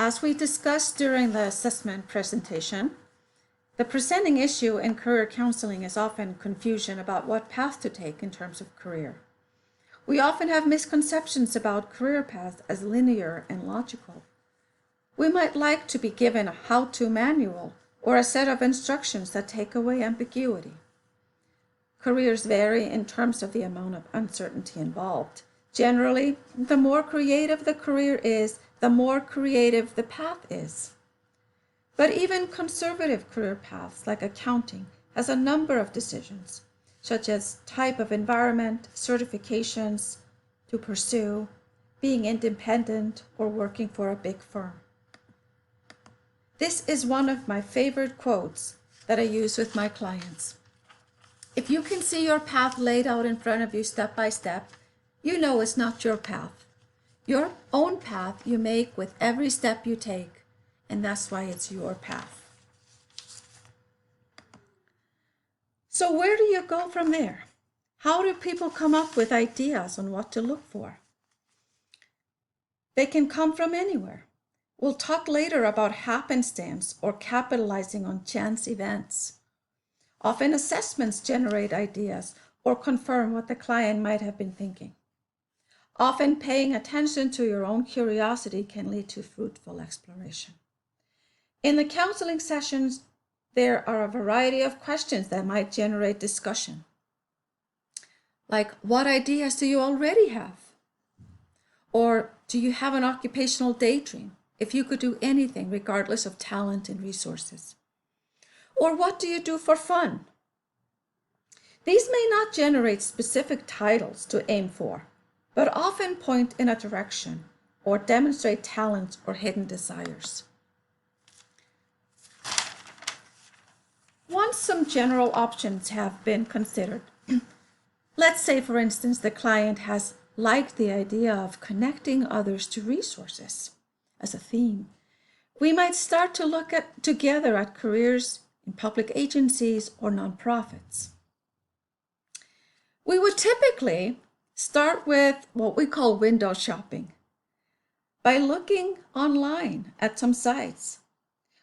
As we discussed during the assessment presentation, the presenting issue in career counseling is often confusion about what path to take in terms of career. We often have misconceptions about career paths as linear and logical. We might like to be given a how-to manual or a set of instructions that take away ambiguity. Careers vary in terms of the amount of uncertainty involved. Generally, the more creative the career is, the more creative the path is. But even conservative career paths like accounting has a number of decisions, such as type of environment, certifications to pursue, being independent, or working for a big firm. This is one of my favorite quotes that I use with my clients. If you can see your path laid out in front of you step by step, you know it's not your path. Your own path you make with every step you take, and that's why it's your path. So where do you go from there? How do people come up with ideas on what to look for? They can come from anywhere. We'll talk later about happenstance or capitalizing on chance events. Often assessments generate ideas or confirm what the client might have been thinking. Often paying attention to your own curiosity can lead to fruitful exploration. In the counseling sessions, there are a variety of questions that might generate discussion. Like, what ideas do you already have? Or do you have an occupational daydream? If you could do anything regardless of talent and resources? Or what do you do for fun? These may not generate specific titles to aim for, but often point in a direction or demonstrate talents or hidden desires. Once some general options have been considered, let's say, for instance, the client has liked the idea of connecting others to resources as a theme, we might start to look together at careers in public agencies or nonprofits. We would typically start with what we call window shopping by looking online at some sites.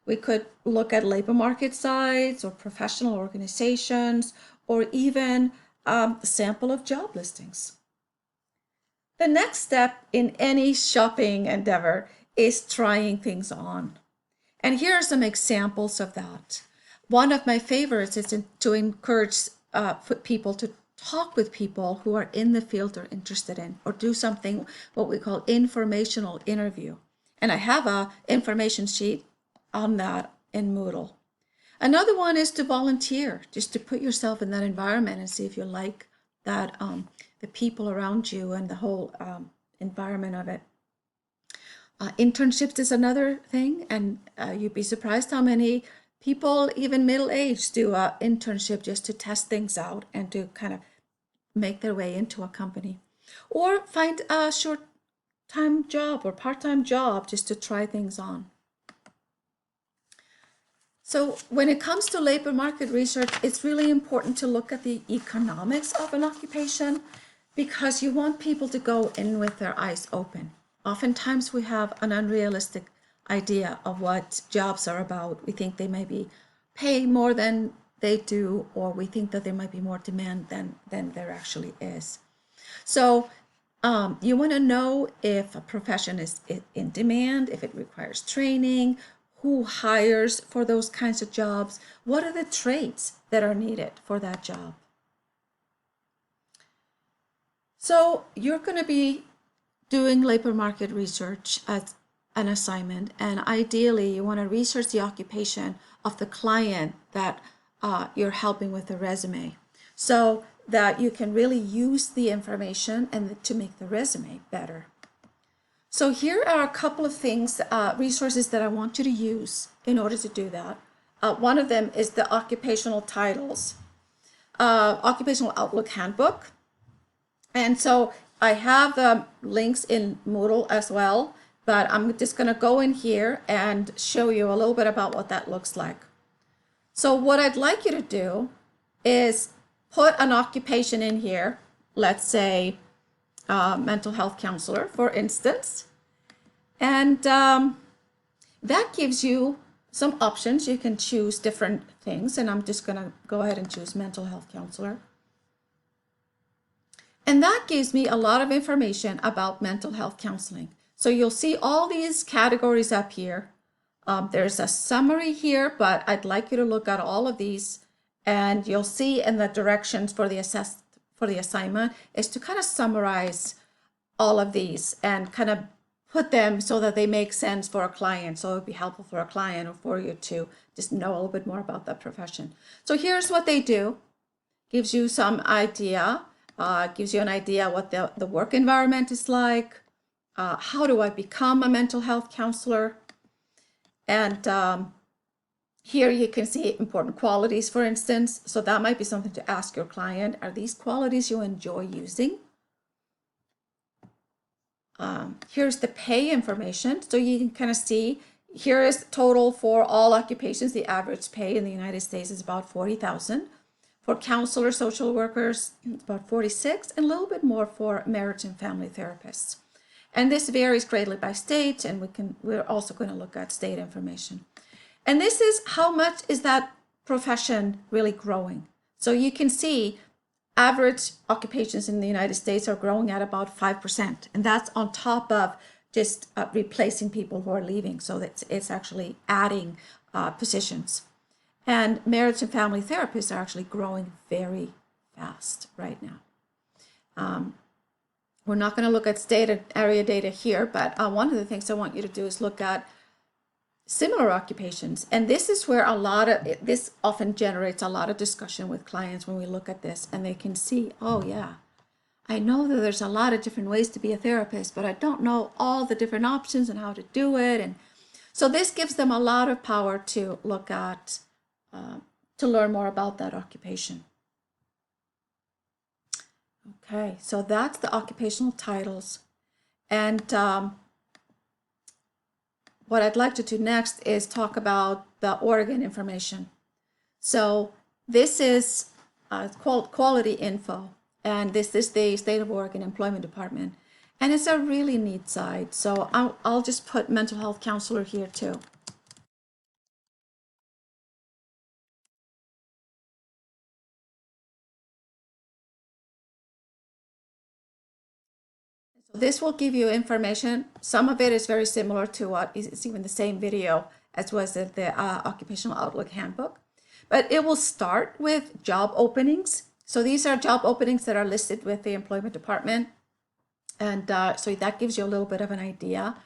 We could look at labor market sites or professional organizations or even a sample of job listings. The next step in any shopping endeavor is trying things on. And here are some examples of that. One of my favorites is to encourage people to talk with people who are in the field they're interested in, or do something what we call informational interview. And I have an information sheet on that in Moodle. Another one is to volunteer, just to put yourself in that environment and see if you like that, the people around you and the whole environment of it. Internships is another thing, and you'd be surprised how many people, even middle-aged, do an internship just to test things out and to kind of make their way into a company. Or find a short-time job or part-time job just to try things on. So when it comes to labor market research, it's really important to look at the economics of an occupation, because you want people to go in with their eyes open. Oftentimes we have an unrealistic idea of what jobs are about. We think they maybe pay more than they do, or we think that there might be more demand than there actually is. So you want to know if a profession is in demand, if it requires training, who hires for those kinds of jobs, what are the traits that are needed for that job. So you're going to be doing labor market research as an assignment, and ideally you want to research the occupation of the client that you're helping with the resume, so that you can really use the information and to make the resume better. So here are a couple of things, resources that I want you to use in order to do that. One of them is the Occupational Titles, Occupational Outlook Handbook. And so I have links in Moodle as well, but I'm just going to go in here and show you a little bit about what that looks like. So what I'd like you to do is put an occupation in here, let's say mental health counselor, for instance, and That gives you some options. You can choose different things, and I'm just going to go ahead and choose mental health counselor. And that gives me a lot of information about mental health counseling. So you'll see all these categories up here. There's a summary here, but I'd like you to look at all of these, and you'll see in the directions for the assignment is to kind of summarize all of these and kind of put them so that they make sense for a client. So it would be helpful for a client or for you to just know a little bit more about that profession. So here's what they do. Gives you some idea, gives you an idea what the work environment is like. How do I become a mental health counselor? And here you can see important qualities, for instance. So that might be something to ask your client. Are these qualities you enjoy using? Here's the pay information. So you can kind of see, here is total for all occupations. The average pay in the United States is about $40,000. For counselors, social workers, it's about 46, and a little bit more for marriage and family therapists. And this varies greatly by state, and we're also going to look at state information. And this is how much is that profession really growing. So you can see average occupations in the United States are growing at about 5%. And that's on top of just replacing people who are leaving. So it's actually adding positions. And marriage and family therapists are actually growing very fast right now. We're not going to look at state and area data here, but one of the things I want you to do is look at similar occupations. And this is where this often generates a lot of discussion with clients when we look at this, and they can see, oh yeah, I know that there's a lot of different ways to be a therapist, but I don't know all the different options and how to do it. And so this gives them a lot of power to look at, to learn more about that occupation. Okay, so that's the occupational titles. And what I'd like to do next is talk about the Oregon information. So this is quality info, and this is the State of Oregon Employment Department. And it's a really neat site. So I'll just put mental health counselor here too. This will give you information. Some of it is very similar to what is even the same video as was the Occupational Outlook Handbook. But it will start with job openings. So these are job openings that are listed with the Employment Department. And so that gives you a little bit of an idea.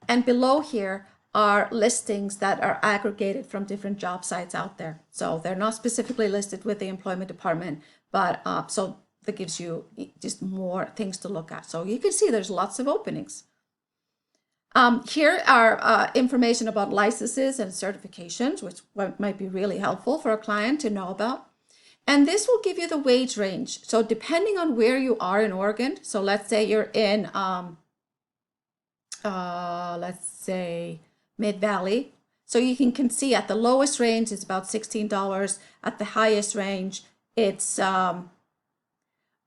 And below here are listings that are aggregated from different job sites out there. So they're not specifically listed with the Employment Department, but so that gives you just more things to look at. So you can see there's lots of openings. Here are information about licenses and certifications, which might be really helpful for a client to know about. And this will give you the wage range. So depending on where you are in Oregon, so let's say you're in, let's say Mid-Valley. So you can see at the lowest range, it's about $16. At the highest range, it's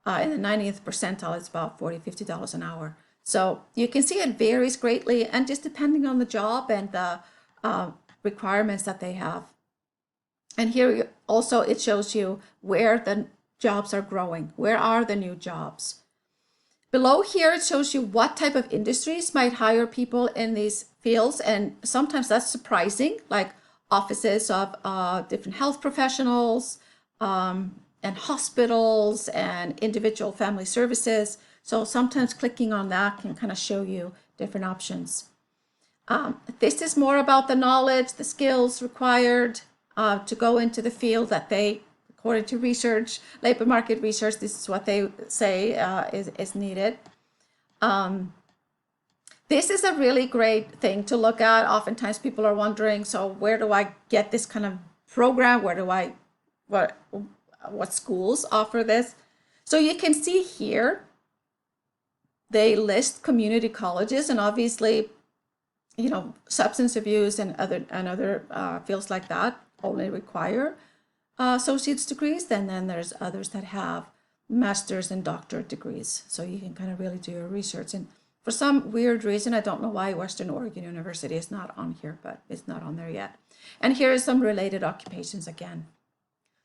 in the 90th percentile, it's about $40, $50 an hour. So you can see it varies greatly, and just depending on the job and the requirements that they have. And here also it shows you where the jobs are growing. Where are the new jobs? Below here, it shows you what type of industries might hire people in these fields. And sometimes that's surprising, like offices of different health professionals, and hospitals and individual family services. So sometimes clicking on that can kind of show you different options. This is more about the knowledge, the skills required to go into the field that they, according to research, labor market research, this is what they say is needed. This is a really great thing to look at. Oftentimes people are wondering, so where do I get this kind of program? Where do I, what schools offer this? So you can see here, they list community colleges, and obviously, you know, substance abuse and other fields like that only require associate's degrees. And then there's others that have master's and doctorate degrees. So you can kind of really do your research. And For some weird reason, I don't know why Western Oregon University is not on here, but it's not on there yet. And here are some related occupations again.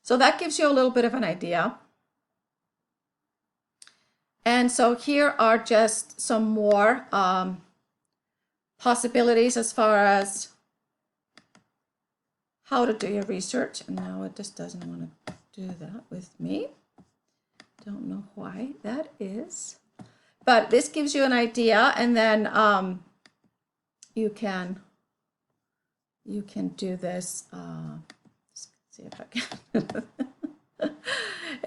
So that gives you a little bit of an idea. And so here are just some more possibilities as far as how to do your research. And now it just doesn't want to do that with me. Don't know why that is. But this gives you an idea, and then you can do this. Let's see if I can.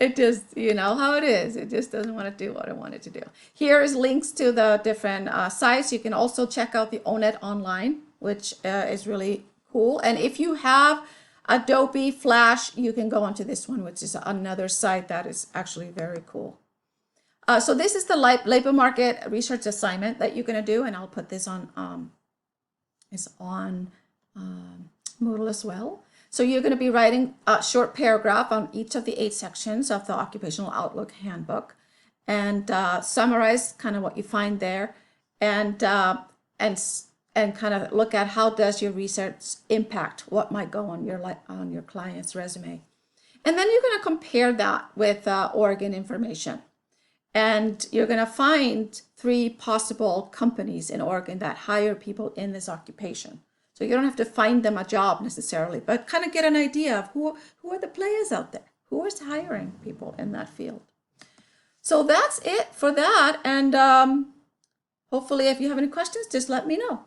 It just, you know how it is. It just doesn't want to do what I want it to do. Here is links to the different sites. You can also check out the ONET online, which is really cool. And if you have Adobe Flash, you can go onto this one, which is another site that is actually very cool. So this is the labor market research assignment that you're going to do, and I'll put this on Moodle as well. So you're going to be writing a short paragraph on each of the 8 sections of the Occupational Outlook Handbook, and summarize kind of what you find there, and kind of look at how does your research impact what might go on your client's resume, and then you're going to compare that with Oregon information. And you're going to find 3 possible companies in Oregon that hire people in this occupation. So you don't have to find them a job necessarily, but kind of get an idea of who are the players out there, who is hiring people in that field. So that's it for that. And hopefully if you have any questions, just let me know.